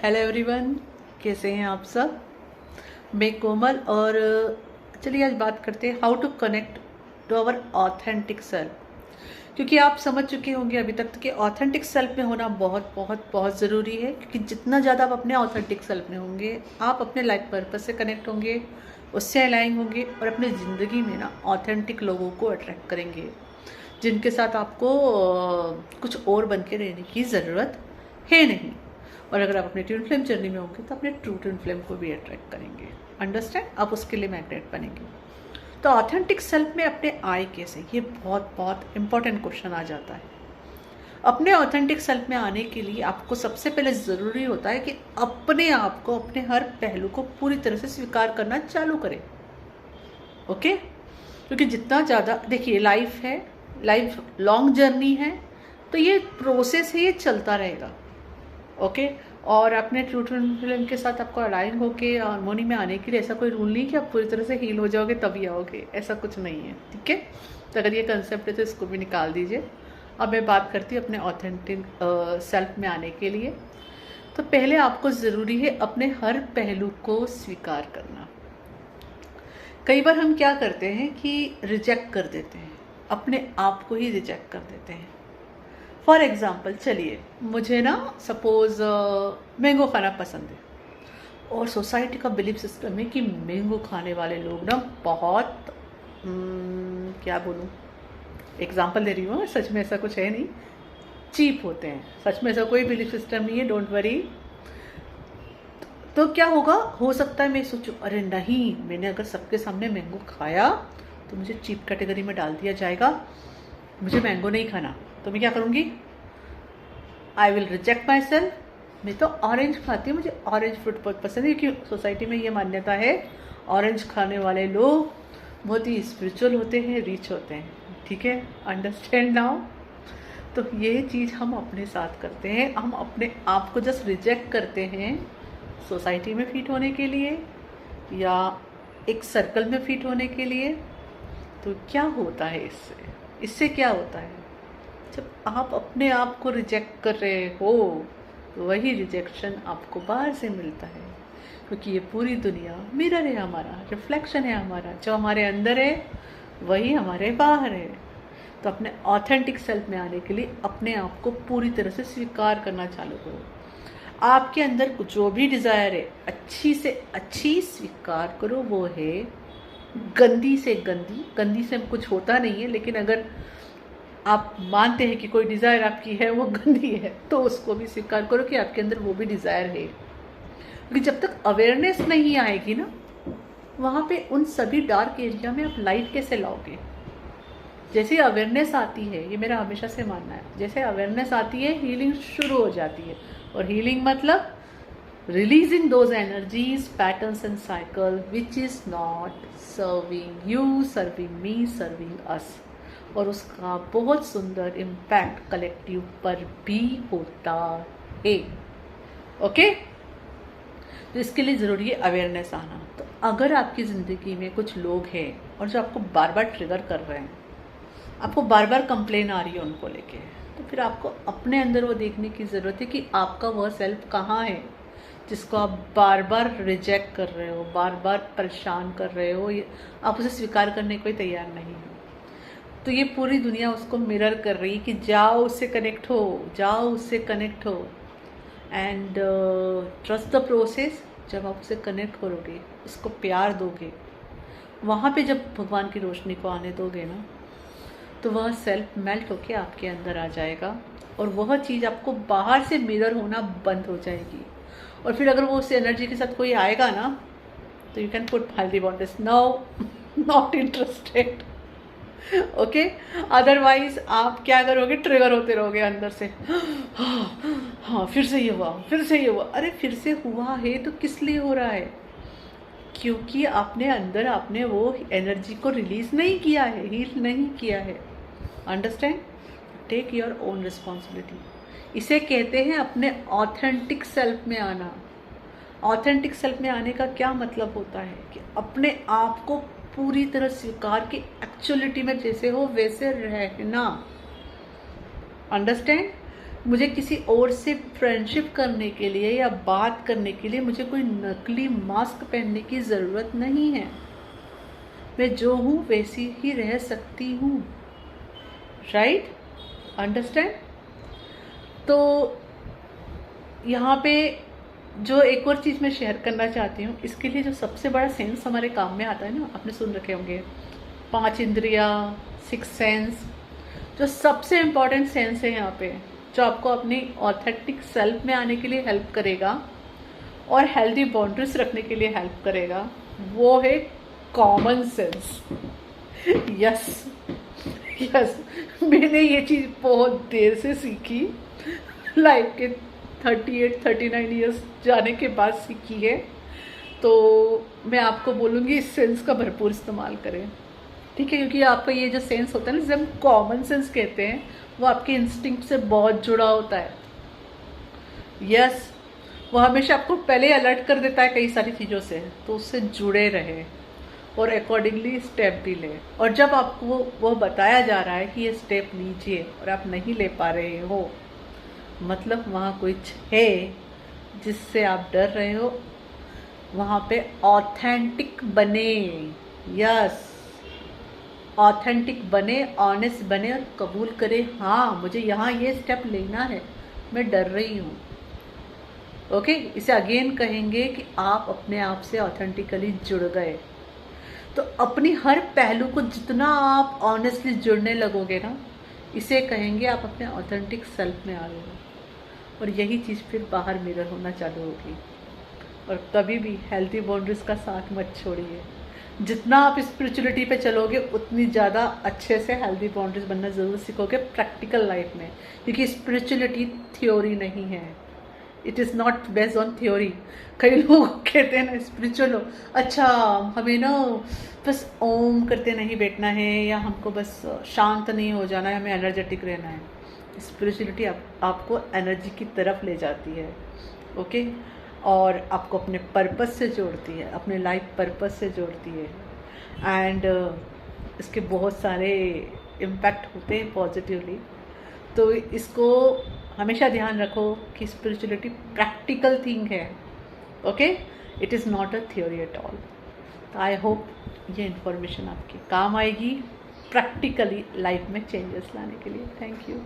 Hello everyone, कैसे हैं आप सब। मैं कोमल और चलिए आज बात करते हैं how to connect to our authentic self. क्योंकि आप समझ चुके होंगे अभी तक कि ऑथेंटिक सेल्फ में होना बहुत बहुत बहुत ज़रूरी है। क्योंकि जितना ज़्यादा आप अपने ऑथेंटिक सेल्फ में होंगे, आप अपने लाइफ पर्पस से कनेक्ट होंगे, उससे अलाइन होंगे और अपनी ज़िंदगी में ना ऑथेंटिक लोगों को अट्रैक्ट करेंगे, जिनके साथ आपको कुछ और बन के रहने की ज़रूरत है नहीं। और अगर आप अपने ट्विन फ्लेम जर्नी में होंगे तो अपने ट्रू ट्विन फ्लेम को भी अट्रैक्ट करेंगे। अंडरस्टैंड, आप उसके लिए मैग्नेट बनेंगे। तो ऑथेंटिक सेल्फ में अपने आए कैसे, ये बहुत बहुत इंपॉर्टेंट क्वेश्चन आ जाता है। अपने ऑथेंटिक सेल्फ में आने के लिए आपको सबसे पहले ज़रूरी होता है कि अपने आप को, अपने हर पहलू को पूरी तरह से स्वीकार करना चालू करें। ओके, क्योंकि जितना ज़्यादा, देखिए लाइफ है, लाइफ लॉन्ग जर्नी है, तो ये प्रोसेस है, ये चलता रहेगा। ओके, और अपने ट्रू ट्विन फ्लेम के साथ आपको अलाइन होके हार्मोनी में आने के लिए ऐसा कोई रूल नहीं कि आप पूरी तरह से हील हो जाओगे तभी आओगे, ऐसा कुछ नहीं है। ठीक है, तो अगर ये कंसेप्ट है तो इसको भी निकाल दीजिए। अब मैं बात करती हूँ अपने ऑथेंटिक सेल्फ में आने के लिए। तो पहले आपको ज़रूरी है अपने हर पहलू को स्वीकार करना। कई बार हम क्या करते हैं कि रिजेक्ट कर देते हैं, अपने आप को ही रिजेक्ट कर देते हैं। फॉर एग्ज़ाम्पल, चलिए मुझे ना सपोज़ मैंगो खाना पसंद है और सोसाइटी का बिलीफ सिस्टम है कि मैंगो खाने वाले लोग ना बहुत क्या बोलूँ, एग्जाम्पल दे रही हूँ, सच में ऐसा कुछ है नहीं, चीप होते हैं। सच में ऐसा कोई बिलीफ सिस्टम नहीं है, डोंट वरी। तो क्या होगा, हो सकता है मैं सोचूं अरे नहीं, मैंने अगर सबके सामने मैंगो खाया तो मुझे चीप कैटेगरी में डाल दिया जाएगा, मुझे मैंगो नहीं खाना। तो मैं क्या करूँगी, I will reject my self. मैं तो ऑरेंज खाती हूँ, मुझे ऑरेंज फ्रूट बहुत पसंद है, क्योंकि सोसाइटी में ये मान्यता है ऑरेंज खाने वाले लोग बहुत ही स्पिरिचुअल होते हैं, रिच होते हैं। ठीक है, अंडरस्टैंड नाउ। तो ये चीज़ हम अपने साथ करते हैं, हम अपने आप को जस्ट रिजेक्ट करते हैं सोसाइटी में फिट होने के लिए या एक सर्कल में फिट होने के लिए। तो क्या होता है इससे क्या होता है, जब आप अपने आप को रिजेक्ट कर रहे हो तो वही रिजेक्शन आपको बाहर से मिलता है। क्योंकि ये पूरी दुनिया मिरर है, हमारा रिफ्लेक्शन है, हमारा जो हमारे अंदर है वही हमारे बाहर है। तो अपने ऑथेंटिक सेल्फ में आने के लिए अपने आप को पूरी तरह से स्वीकार करना चालू करो। आपके अंदर जो भी डिज़ायर है अच्छी से अच्छी स्वीकार करो। वो है गंदी से गंदी, गंदी से कुछ होता नहीं है, लेकिन अगर आप मानते हैं कि कोई डिज़ायर आपकी है वो गंदी है तो उसको भी स्वीकार करो कि आपके अंदर वो भी डिज़ायर है। क्योंकि जब तक अवेयरनेस नहीं आएगी ना, वहाँ पे उन सभी डार्क एरिया में आप लाइट कैसे लाओगे। जैसे अवेयरनेस आती है, ये मेरा हमेशा से मानना है, जैसे अवेयरनेस आती है हीलिंग शुरू हो जाती है। और हीलिंग मतलब releasing those energies, patterns and cycle which is not serving you, serving me, serving us. और उसका बहुत सुंदर इम्पैक्ट कलेक्टिव पर भी होता है। ओके, तो इसके लिए ज़रूरी है अवेयरनेस आना। तो अगर आपकी ज़िंदगी में कुछ लोग हैं और जो आपको बार बार ट्रिगर कर रहे हैं, आपको बार बार कंप्लेन आ रही है उनको लेके, तो फिर आपको अपने अंदर वो देखने की ज़रूरत है कि आपका वह सेल्फ कहाँ है जिसको आप बार बार रिजेक्ट कर रहे हो, बार बार परेशान कर रहे हो, आप उसे स्वीकार करने को ही तैयार नहीं हो। तो ये पूरी दुनिया उसको मिरर कर रही है कि जाओ उससे कनेक्ट हो, जाओ उससे कनेक्ट हो। And trust the process. जब आप उससे कनेक्ट करोगे, उसको प्यार दोगे, वहाँ पे जब भगवान की रोशनी को आने दोगे ना, तो वह सेल्फ मेल्ट होके आपके अंदर आ जाएगा और वह चीज़ आपको बाहर से मिरर होना बंद हो जाएगी। और फिर अगर वो उस एनर्जी के साथ कोई आएगा ना, तो यू कैन पुट हल्दी बॉन्डेस, no not interested. Okay, otherwise आप क्या करोगे, ट्रिगर होते रहोगे अंदर से। हाँ फिर से ये हुआ, फिर से ये हुआ। अरे फिर से हुआ है तो किस लिए हो रहा है, क्योंकि आपने अंदर आपने वो एनर्जी को रिलीज नहीं किया है, हील नहीं किया है। Understand, take your own responsibility. इसे कहते हैं अपने ऑथेंटिक सेल्फ में आना। ऑथेंटिक सेल्फ में आने का क्या मतलब होता है कि अपने आप को पूरी तरह स्वीकार की एक्चुअलिटी में जैसे हो वैसे रहना। अंडरस्टैंड, मुझे किसी और से फ्रेंडशिप करने के लिए या बात करने के लिए मुझे कोई नकली मास्क पहनने की ज़रूरत नहीं है। मैं जो हूँ वैसी ही रह सकती हूँ। राइट? अंडरस्टैंड? तो यहाँ पे जो एक और चीज़ मैं शेयर करना चाहती हूँ, इसके लिए जो सबसे बड़ा सेंस हमारे काम में आता है ना, आपने सुन रखे होंगे 5 इंद्रिया, 6 सेंस। जो सबसे इम्पॉर्टेंट सेंस है यहाँ पे, जो आपको अपनी ऑथेंटिक सेल्फ में आने के लिए हेल्प करेगा और हेल्दी बाउंड्रीज रखने के लिए हेल्प करेगा, वो है कॉमन सेंस। यस यस, मैंने ये चीज़ बहुत देर से सीखी, लाइफ के 38-39 ईयर्स जाने के बाद सीखी है। तो मैं आपको बोलूँगी इस सेंस का भरपूर इस्तेमाल करें, ठीक है? क्योंकि आपका ये जो सेंस होता है ना, जिसे हम कॉमन सेंस कहते हैं, वो आपके इंस्टिंक्ट से बहुत जुड़ा होता है। यस, वो हमेशा आपको पहले अलर्ट कर देता है कई सारी चीज़ों से, तो उससे जुड़े रहे और अकॉर्डिंगली स्टेप भी लें। और जब आपको वो बताया जा रहा है कि ये स्टेप लीजिए और आप नहीं ले पा रहे हो, मतलब वहाँ कुछ है जिससे आप डर रहे हो। वहाँ पे ऑथेंटिक बने। यस, ऑथेंटिक बने, ऑनेस्ट बने और कबूल करें, हाँ मुझे यहाँ ये स्टेप लेना है, मैं डर रही हूँ। ओके, इसे अगेन कहेंगे कि आप अपने आप से ऑथेंटिकली जुड़ गए। तो अपनी हर पहलू को जितना आप ऑनेस्टली जुड़ने लगोगे ना, इसे कहेंगे आप अपने ऑथेंटिक सेल्फ में आ गए हो। और यही चीज़ फिर बाहर मिरर होना चालू होगी। और कभी भी हेल्थी बाउंड्रीज का साथ मत छोड़िए। जितना आप स्पिरिचुअलिटी पे चलोगे, उतनी ज़्यादा अच्छे से हेल्थी बाउंड्रीज बनना ज़रूर सीखोगे प्रैक्टिकल लाइफ में। क्योंकि स्पिरिचुअलिटी थ्योरी नहीं है, it is not based on theory. कई लोग कहते हैं ना स्पिरिचुअल हो, अच्छा हमें ना बस ओम करते नहीं बैठना है, या हमको बस शांत नहीं हो जाना है, हमें एनर्जेटिक रहना है। स्पिरिचुअलिटी आपको एनर्जी की तरफ ले जाती है। ओके, और आपको अपने पर्पस से जोड़ती है, अपने लाइफ पर्पस से जोड़ती है। एंड इसके बहुत सारे इम्पैक्ट होते हैं पॉजिटिवली। तो इसको हमेशा ध्यान रखो कि स्पिरिचुअलिटी प्रैक्टिकल थिंग है। Okay, it is not a theory at all. तो आई होप ये इन्फॉर्मेशन आपके काम आएगी प्रैक्टिकली लाइफ में चेंजेस लाने के लिए। Thank you.